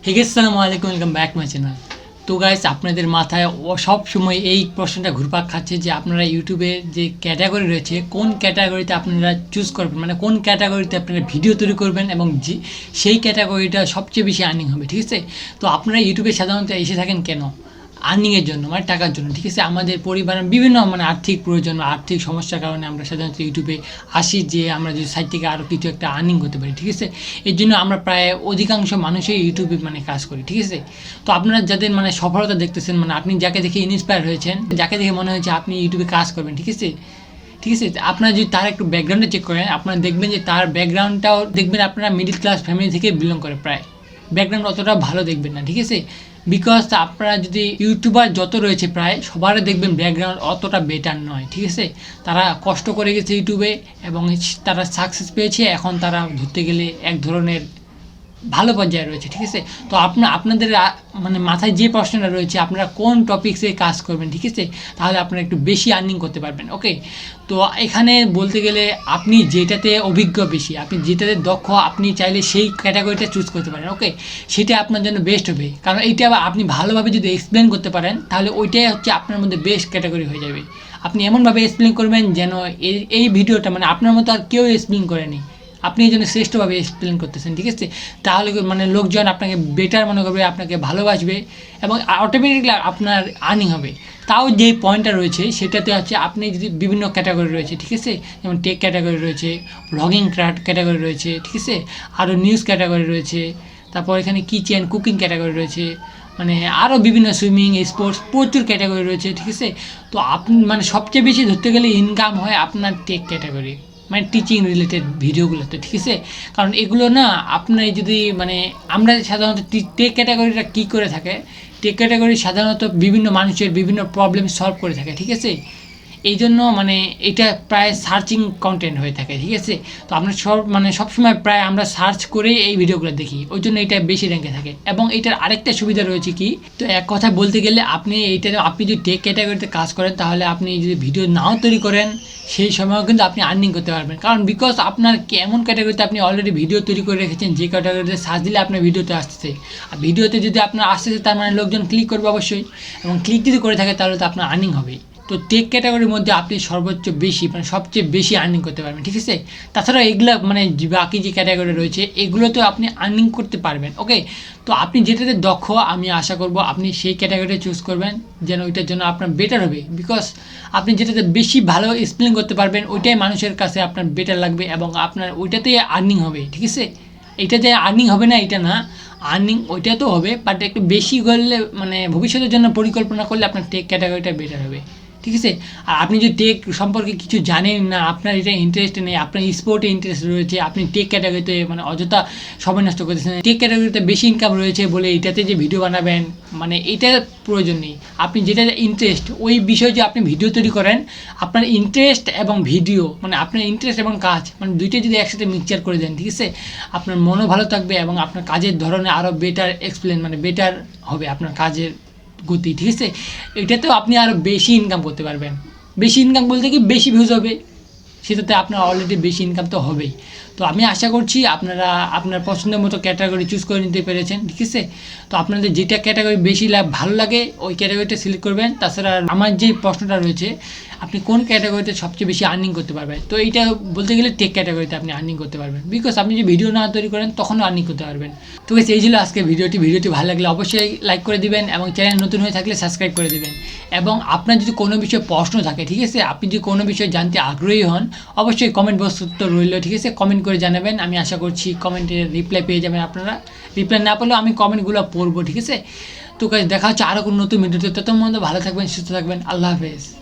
Hey guys আসসালামু আলাইকুম welcome back my channel. তো গাইস আপনাদের মাথায় সব সময় এই প্রশ্নটা ঘুরপাক খাচ্ছে যে আপনারা ইউটিউবে যে ক্যাটাগরি রয়েছে কোন ক্যাটাগরিতে আপনারা চুজ করবেন, মানে কোন ক্যাটাগরিতে আপনারা ভিডিও তৈরি করবেন এবং সেই ক্যাটাগরিটা সবচেয়ে বেশি আর্নিং হবে। ঠিক আছে, তো আপনারা ইউটিউবে সাধারণত এসে থাকেন কেন? আর্নিংয়ের জন্য, মানে টাকার জন্য। ঠিক আছে, আমাদের পরিবারের বিভিন্ন মানে আর্থিক প্রয়োজন, আর্থিক সমস্যার কারণে আমরা সাধারণত ইউটিউবে আসি যে আমরা যদি সাইট থেকে আরও কিছু একটা আর্নিং করতে পারি। ঠিক আছে, এর জন্য আমরা প্রায় অধিকাংশ মানুষই ইউটিউবে মানে কাজ করি। ঠিক আছে, তো আপনারা যাদের মানে সফলতা দেখতেছেন, মানে আপনি যাকে দেখে ইন্সপায়ার হয়েছেন, যাকে দেখে মনে হয়েছে আপনি ইউটিউবে কাজ করবেন, ঠিক আছে, ঠিক আছে, আপনারা যদি তার একটু ব্যাকগ্রাউন্ডে চেক করেন, আপনারা দেখবেন যে তার ব্যাকগ্রাউন্ডটাও দেখবেন আপনারা মিডিল ক্লাস ফ্যামিলি থেকে বিলং করে, প্রায় ব্যাকগ্রাউন্ড অতটা ভালো দেখবেন না। ঠিক আছে, বিকজ আপনারা যদি ইউটিউবার যত রয়েছে প্রায় সবার দেখবেন ব্যাকগ্রাউন্ড অতটা বেটার নয়। ঠিক আছে, তারা কষ্ট করে গেছে ইউটিউবে এবং তারা সাকসেস পেয়েছে, এখন তারা ধরতে গেলে এক ধরনের ভালো পর্যায়ে রয়েছে। ঠিক আছে, তো আপনাদের মানে মাথায় যে প্রশ্নটা রয়েছে আপনারা কোন টপিক্সে কাজ করবেন, ঠিক আছে, তাহলে আপনারা একটু বেশি আর্নিং করতে পারবেন। ওকে, তো এখানে বলতে গেলে আপনি যেটাতে অভিজ্ঞ বেশি, আপনি যেটাতে দক্ষ, আপনি চাইলে সেই ক্যাটাগরিটা চুজ করতে পারেন। ওকে, সেটা আপনার জন্য বেস্ট হবে, কারণ এইটা আপনি ভালোভাবে যদি এক্সপ্লেন করতে পারেন তাহলে ওইটাই হচ্ছে আপনার মধ্যে বেস্ট ক্যাটাগরি হয়ে যাবে। আপনি এমনভাবে এক্সপ্লেন করবেন যেন এই ভিডিওটা মানে আপনার মতো আর কেউ এক্সপ্লেন করেনি, আপনি এই জন্য শ্রেষ্ঠভাবে এক্সপ্লেন করতেছেন। ঠিক আছে, তাহলে মানে লোকজন আপনাকে বেটার মনে করবে, আপনাকে ভালোবাসবে এবং অটোমেটিকলি আপনার আর্নিং হবে। তাও যে পয়েন্টটা রয়েছে সেটাতে হচ্ছে আপনি যদি বিভিন্ন ক্যাটাগরি রয়েছে, ঠিক আছে, যেমন টেক ক্যাটাগরি রয়েছে, ব্লগিং ক্যাটাগরি রয়েছে, ঠিক আছে, আরও নিউজ ক্যাটাগরি রয়েছে, তারপর এখানে কিচেন কুকিং ক্যাটাগরি রয়েছে, মানে আরও বিভিন্ন সুইমিং স্পোর্টস প্রচুর ক্যাটাগরি রয়েছে। ঠিক আছে, তো আপনি মানে সবচেয়ে বেশি ধরতে গেলে ইনকাম হয় আপনার টেক ক্যাটাগরি, মানে টিচিং রিলেটেড ভিডিওগুলোতে। ঠিক আছে, কারণ এগুলো না আপনার যদি মানে আমরা সাধারণত টেক ক্যাটাগরিটা কী করে থাকে, টেক ক্যাটাগরি সাধারণত বিভিন্ন মানুষের বিভিন্ন প্রবলেম সলভ করে থাকে। ঠিক আছে, এই জন্য মানে এটা প্রায় সার্চিং কন্টেন্ট হয়ে থাকে। ঠিক আছে, তো আমরা সবসময় প্রায় আমরা সার্চ করে এই ভিডিওগুলো দেখি, ওই জন্য এটা বেশি র্যাঙ্কে থাকে। এবং এটার আরেকটা সুবিধা রয়েছে কি, তো এক কথা বলতে গেলে আপনি যদি টেক ক্যাটাগরিতে কাজ করেন তাহলে আপনি যদি ভিডিও নাও তৈরি করেন সেই সময়ও কিন্তু আপনি আর্নিং করতে পারবেন, কারণ বিকজ আপনার এমন ক্যাটাগরিতে আপনি অলরেডি ভিডিও তৈরি করে রেখেছেন যে ক্যাটাগরিতে সার্চ দিলে আপনার ভিডিওতে আসতেছে। আর ভিডিওতে যদি আপনার আসতেছে তার মানে লোকজন ক্লিক করবে অবশ্যই, এবং ক্লিক যদি করে থাকে তাহলে তো আপনার আর্নিং হবেই। তো টেক ক্যাটাগরির মধ্যে আপনি সর্বোচ্চ বেশি মানে সবচেয়ে বেশি আর্নিং করতে পারবেন। ঠিক আছে, তাছাড়া এগুলো মানে বাকি যে ক্যাটাগরি রয়েছে এগুলোতেও আপনি আর্নিং করতে পারবেন। ওকে, তো আপনি যেটাতে দক্ষ আমি আশা করব আপনি সেই ক্যাটাগরিটা চুজ করবেন, যেন ওইটার জন্য আপনার বেটার হবে। বিকজ আপনি যেটাতে বেশি ভালো এক্সপ্লেন করতে পারবেন ওইটাই মানুষের কাছে আপনার বেটার লাগবে এবং আপনার ওইটাতেই আর্নিং হবে। ঠিক আছে, এইটাতে আর্নিং হবে না এটা না, আর্নিং ওইটা তো হবে, বাট একটু বেশি করলে মানে ভবিষ্যতের জন্য পরিকল্পনা করলে আপনার টেক ক্যাটাগরিটা বেটার হবে। ঠিক আছে, আর আপনি যদি টেক সম্পর্কে কিছু জানেন না, আপনার এটা ইন্টারেস্ট নেই, আপনার স্পোর্টে ইন্টারেস্ট রয়েছে, আপনি টেক ক্যাটাগরিতে মানে অযথা সময় নষ্ট করতেছেন, টেক ক্যাটাগরিতে বেশি ইনকাম রয়েছে বলে এটাতে যে ভিডিও বানাবেন মানে এটার প্রয়োজন নেই। আপনি যেটা ইন্টারেস্ট ওই বিষয়ে যে আপনি ভিডিও তৈরি করেন, আপনার ইন্টারেস্ট এবং ভিডিও মানে আপনার ইন্টারেস্ট এবং কাজ মানে দুইটা যদি একসাথে মিক্সচার করে দেন, ঠিক আছে, আপনার মনও ভালো থাকবে এবং আপনার কাজের ধরনে আরও বেটার এক্সপ্লেন মানে বেটার হবে আপনার কাজের গতি। ঠিক আছে, এটাতেও আপনি আরও বেশি ইনকাম করতে পারবেন। বেশি ইনকাম বলতে কি বেশি ভিউজ হবে, সেটাতে আপনার অলরেডি বেশি ইনকাম তো হবেই। তো আমি আশা করছি আপনারা আপনার পছন্দের মতো ক্যাটাগরি চুজ করে নিতে পেরেছেন। ঠিক আছে, তো আপনাদের যেটা ক্যাটাগরি বেশি ভালো লাগে ওই ক্যাটাগরিটা সিলেক্ট করবেন। তাছাড়া আমার যে প্রশ্নটা রয়েছে আপনি কোন ক্যাটাগরিতে সবচেয়ে বেশি আর্নিং করতে পারবেন, তো এইটা বলতে গেলে টেক ক্যাটাগরিতে আপনি আর্নিং করতে পারবেন, বিকজ আপনি যে ভিডিও না তৈরি করেন তখনও আর্নিং করতে পারবেন। তো এই ছিল আজকে ভিডিওটি ভালো লাগলে অবশ্যই লাইক করে দিবেন এবং চ্যানেল নতুন হয়ে থাকলে সাবস্ক্রাইব করে দিবেন। এবং আপনার যদি কোনো বিষয়ে প্রশ্ন থাকে, ঠিক আছে, আপনি যদি কোনো বিষয়ে জানতে আগ্রহী হন অবশ্যই কমেন্ট বক্স তো রইল। ঠিক আছে, কমেন্ট করে জানাবেন, আমি আশা করছি কমেন্টের রিপ্লাই পেয়ে যাবেন আপনারা। রিপ্লাই না পেলেও আমি কমেন্টগুলো পড়বো। ঠিক আছে, তো দেখা হচ্ছে আরও কোনো নতুন ভিডিওতে, ততক্ষণ ভালো থাকবেন, সুস্থ থাকবেন, আল্লাহ হাফেজ।